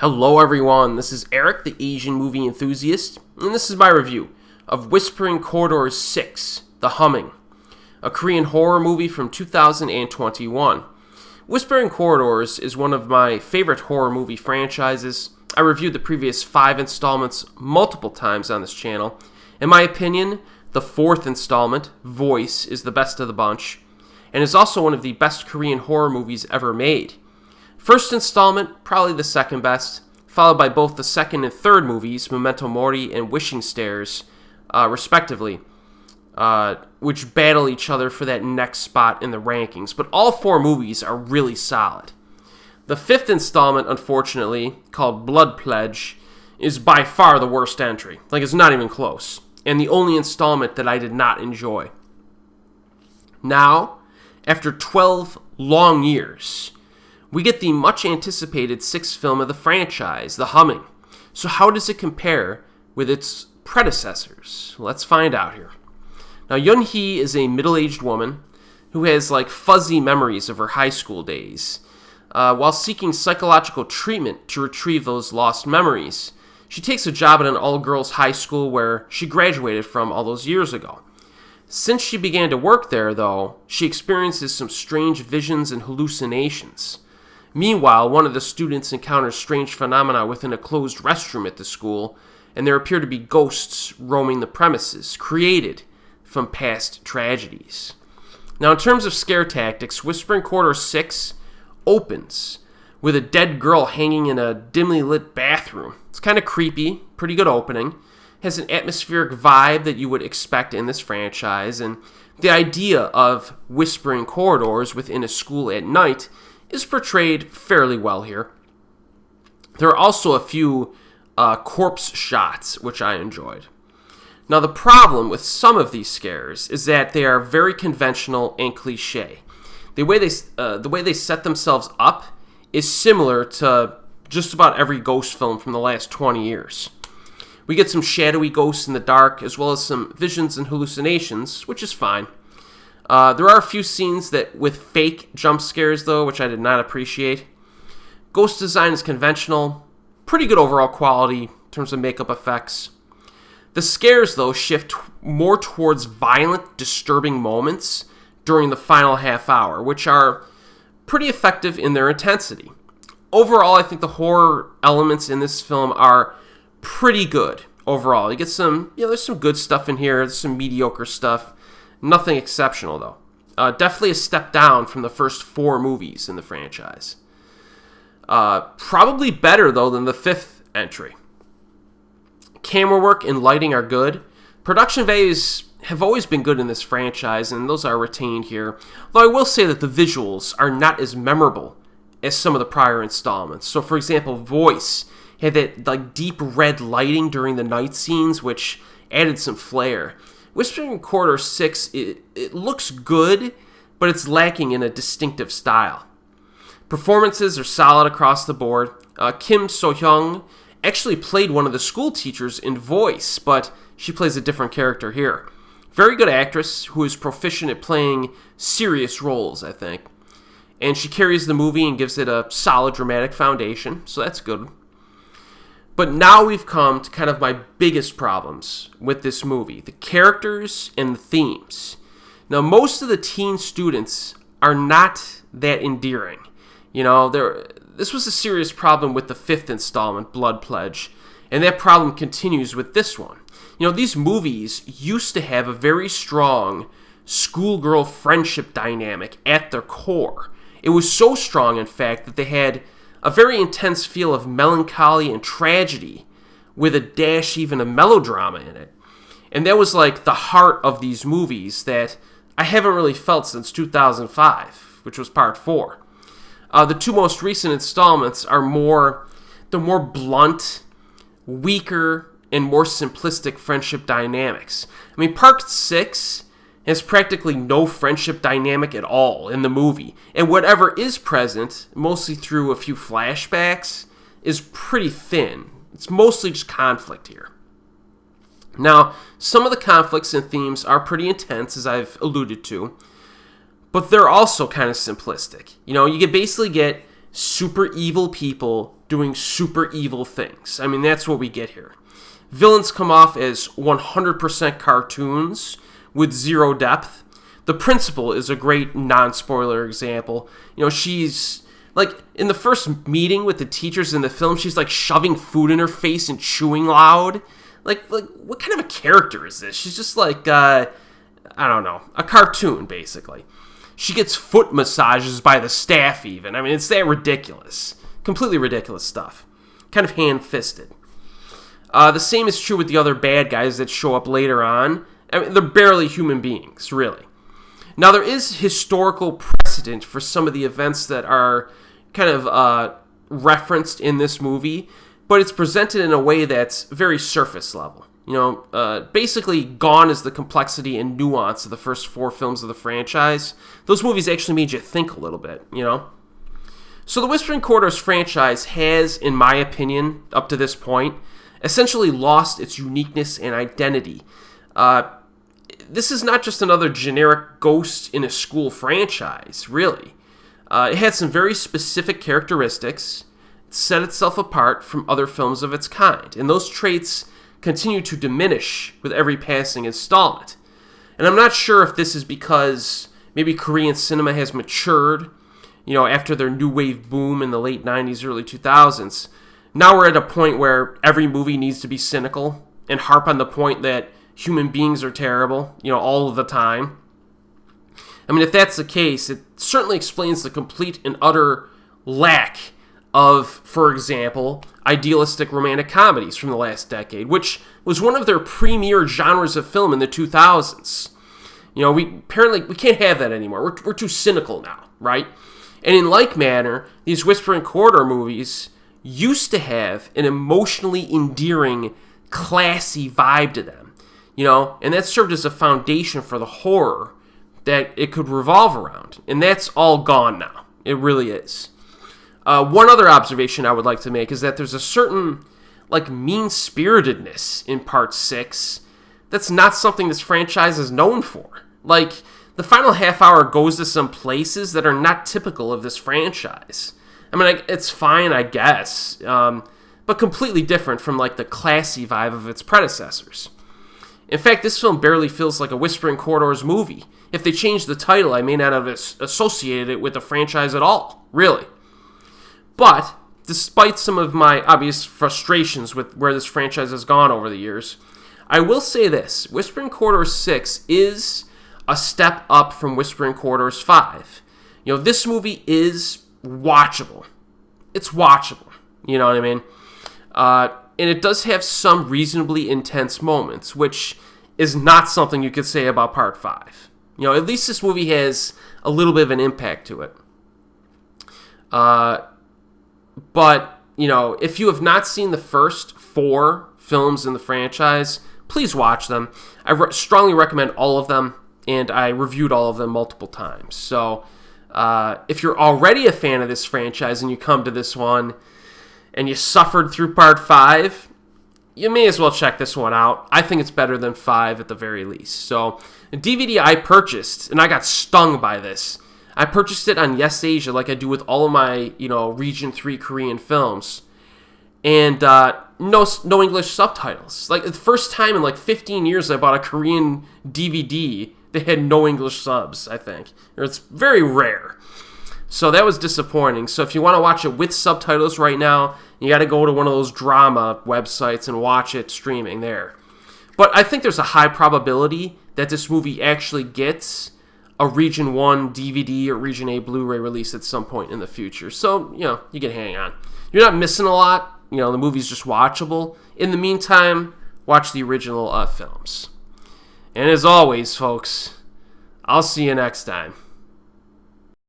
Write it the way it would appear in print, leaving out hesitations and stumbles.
Hello everyone, this is Erik, the Asian movie enthusiast, and this is my review of Whispering Corridors 6, The Humming, a Korean horror movie from 2021. Whispering Corridors is one of my favorite horror movie franchises. I reviewed the previous 5 installments multiple times on this channel. In my opinion, the 4th installment, Voice, is the best of the bunch, and is also one of the best Korean horror movies ever made. First installment, probably the second best, followed by both the second and third movies, Memento Mori and Wishing Stairs, respectively, which battle each other for that next spot in the rankings. But all 4 movies are really solid. The 5th installment, unfortunately, called Blood Pledge, is by far the worst entry. It's not even close. And the only installment that I did not enjoy. Now, after 12 long years, we get the much-anticipated 6th film of the franchise, The Humming. So how does it compare with its predecessors? Let's find out here. Now, Eun-hee is a middle-aged woman who has, fuzzy memories of her high school days. While seeking psychological treatment to retrieve those lost memories, she takes a job at an all-girls high school where she graduated from all those years ago. Since she began to work there, though, she experiences some strange visions and hallucinations. Meanwhile, one of the students encounters strange phenomena within a closed restroom at the school, and there appear to be ghosts roaming the premises, created from past tragedies. Now, in terms of scare tactics, Whispering Corridors 6 opens with a dead girl hanging in a dimly lit bathroom. It's kind of creepy, pretty good opening, has an atmospheric vibe that you would expect in this franchise, and the idea of whispering corridors within a school at night is portrayed fairly well here. There are also a few corpse shots, which I enjoyed. Now, the problem with some of these scares is that they are very conventional and cliche. The way they set themselves up is similar to just about every ghost film from the last 20 years. We get some shadowy ghosts in the dark, as well as some visions and hallucinations, which is fine. There are a few scenes with fake jump scares, though, which I did not appreciate. Ghost design is conventional, pretty good overall quality in terms of makeup effects. The scares, though, shift more towards violent, disturbing moments during the final half hour, which are pretty effective in their intensity. Overall, I think the horror elements in this film are pretty good overall. You get there's some good stuff in here, there's some mediocre stuff. Nothing exceptional, though. Definitely a step down from the first 4 movies in the franchise. Probably better, though, than the 5th entry. Camera work and lighting are good. Production values have always been good in this franchise, and those are retained here. Though I will say that the visuals are not as memorable as some of the prior installments. So, for example, Voice had that deep red lighting during the night scenes, which added some flair. Whispering Corridors 6, it looks good, but it's lacking in a distinctive style. Performances are solid across the board. Kim So-hyung actually played one of the school teachers in Voice, but she plays a different character here. Very good actress who is proficient at playing serious roles, I think. And she carries the movie and gives it a solid dramatic foundation, so that's good. But now we've come to kind of my biggest problems with this movie, the characters and the themes. Now, most of the teen students are not that endearing. This was a serious problem with the 5th installment, Blood Pledge, and that problem continues with this one. These movies used to have a very strong schoolgirl friendship dynamic at their core. It was so strong, in fact, that they had a very intense feel of melancholy and tragedy with a dash even of melodrama in it. And that was the heart of these movies that I haven't really felt since 2005, which was part 4. The 2 most recent installments are more blunt, weaker, and more simplistic friendship dynamics. Part 6 has practically no friendship dynamic at all in the movie, and whatever is present, mostly through a few flashbacks, is pretty thin. It's mostly just conflict here. Now, some of the conflicts and themes are pretty intense, as I've alluded to, but they're also kind of simplistic. You basically get super evil people doing super evil things. I mean, that's what we get here. Villains come off as 100% cartoons with zero depth. The principal is a great non-spoiler example. You know, she's like in the first meeting with the teachers in the film, she's like shoving food in her face and chewing loud. Like what kind of a character is this? She's just like, I don't know, a cartoon, basically. She gets foot massages by the staff, even. I mean, it's that ridiculous. Completely ridiculous stuff. Kind of hand-fisted. The same is true with the other bad guys that show up later on. I mean, they're barely human beings, really. Now, there is historical precedent for some of the events that are kind of referenced in this movie, but it's presented in a way that's very surface level. You know, basically gone is the complexity and nuance of the first 4 films of the franchise. Those movies actually made you think a little bit, you know? So the Whispering Corridors franchise has, in my opinion, up to this point, essentially lost its uniqueness and identity. This is not just another generic ghost in a school franchise, really. It had some very specific characteristics, set itself apart from other films of its kind, and those traits continue to diminish with every passing installment. And I'm not sure if this is because maybe Korean cinema has matured, you know, after their new wave boom in the late 90s, early 2000s. Now we're at a point where every movie needs to be cynical and harp on the point that human beings are terrible, you know, all of the time. I mean, if that's the case, it certainly explains the complete and utter lack of, for example, idealistic romantic comedies from the last decade, which was one of their premier genres of film in the 2000s. You know, we can't have that anymore. We're too cynical now, right? And in like manner, these Whispering Corridor movies used to have an emotionally endearing, classy vibe to them, you know, and that served as a foundation for the horror that it could revolve around. And that's all gone now. It really is. One other observation I would like to make is that there's a certain, like, mean-spiritedness in Part 6 that's not something this franchise is known for. Like, the final half hour goes to some places that are not typical of this franchise. I mean, it's fine, I guess, but completely different from, like, the classy vibe of its predecessors. In fact, this film barely feels like a Whispering Corridors movie. If they changed the title, I may not have associated it with the franchise at all, really. But, despite some of my obvious frustrations with where this franchise has gone over the years, I will say this. Whispering Corridors 6 is a step up from Whispering Corridors 5. You know, this movie is watchable. It's watchable. You know what I mean? And it does have some reasonably intense moments, which is not something you could say about Part 5. You know, at least this movie has a little bit of an impact to it. But, you know, if you have not seen the first 4 films in the franchise, please watch them. I strongly recommend all of them, and I reviewed all of them multiple times. So, if you're already a fan of this franchise and you come to this one and you suffered through Part 5, you may as well check this one out. I think it's better than 5 at the very least. So, a DVD I purchased, and I got stung by this. I purchased it on Yes Asia like I do with all of my, you know, Region 3 Korean films. And no English subtitles. Like, the first time in like 15 years I bought a Korean DVD that had no English subs, I think. It's very rare. So that was disappointing. So if you want to watch it with subtitles right now, you got to go to one of those drama websites and watch it streaming there. But I think there's a high probability that this movie actually gets a Region 1 DVD or Region A Blu-ray release at some point in the future. So, you know, you can hang on. You're not missing a lot. You know, the movie's just watchable. In the meantime, watch the original films. And as always, folks, I'll see you next time.